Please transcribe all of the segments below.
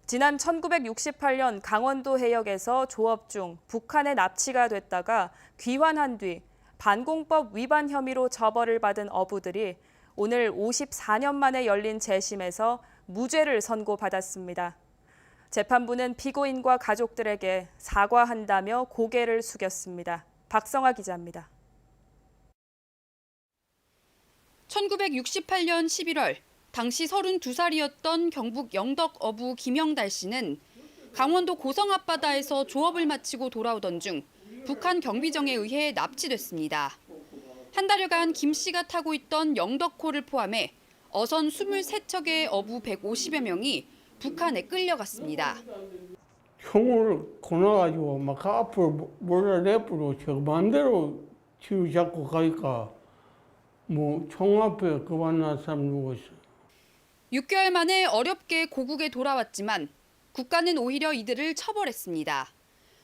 지난 1968년 강원도 해역에서 조업 중 북한에 납치가 됐다가 귀환한 뒤 반공법 위반 혐의로 처벌을 받은 어부들이 오늘 54년 만에 열린 재심에서 무죄를 선고받았습니다. 재판부는 피고인과 가족들에게 사과한다며 고개를 숙였습니다. 박성아 기자입니다. 1968년 11월 당시 32살이었던 경북 영덕 어부 김영달 씨는 강원도 고성 앞바다에서 조업을 마치고 돌아오던 중 북한 경비정에 의해 납치됐습니다. 한 달여간 김 씨가 타고 있던 영덕호를 포함해 어선 23척의 어부 150여 명이 북한에 끌려갔습니다. 총을 꺼놔가지고 막 앞으로 몰아내버려 저 마음대로 뒤로 잡고 가니까 뭐 총 앞에 그만 난 사람 누구있어. 6개월 만에 어렵게 고국에 돌아왔지만 국가는 오히려 이들을 처벌했습니다.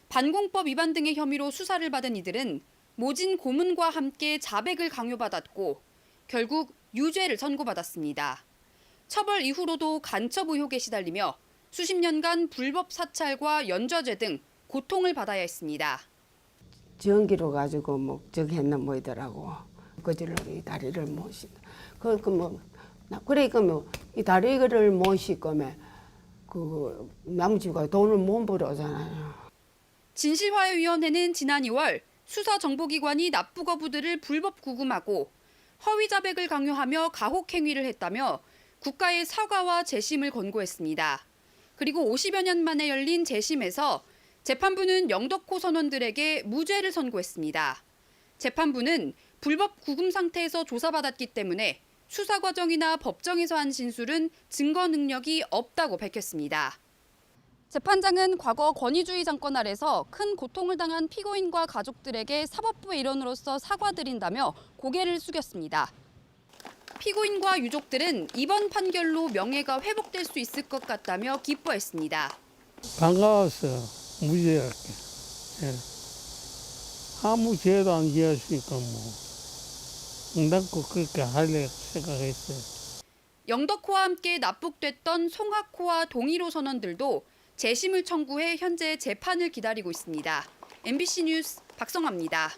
반공법 위반 등의 혐의로 수사를 받은 이들은 모진 고문과 함께 자백을 강요받았고 결국 유죄를 선고받았습니다. 처벌 이후로도 간첩 의혹에 시달리며 수십 년간 불법 사찰과 연좌제 등 고통을 받아야 했습니다. 전기로 가지고 뭐 저기 했나 뭐이더라고. 그질로 이 다리를 못 씻다. 그러니까 뭐 이 다리를 못 씻으면 그 남주가 돈을 못 벌어잖아요. 진실화해위원회는 지난 2월 수사정보기관이 납북어부들을 불법 구금하고 허위 자백을 강요하며 가혹행위를 했다며 국가의 사과와 재심을 권고했습니다. 그리고 50여 년 만에 열린 재심에서 재판부는 영덕호 선원들에게 무죄를 선고했습니다. 재판부는 불법 구금 상태에서 조사받았기 때문에 수사 과정이나 법정에서 한 진술은 증거 능력이 없다고 밝혔습니다. 재판장은 과거 권위주의 정권 아래서 큰 고통을 당한 피고인과 가족들에게 사법부의 일원으로서 사과드린다며 고개를 숙였습니다. 피고인과 유족들은 이번 판결로 명예가 회복될 수 있을 것 같다며 기뻐했습니다. 반가웠어요. 무죄할게. 예. 아무 죄도 안 지었으니까 뭐 응답고 그렇게 하려 생각했어요. 영덕호와 함께 납북됐던 송학호와 동일호 선원들도 재심을 청구해 현재 재판을 기다리고 있습니다. MBC 뉴스 박성아입니다.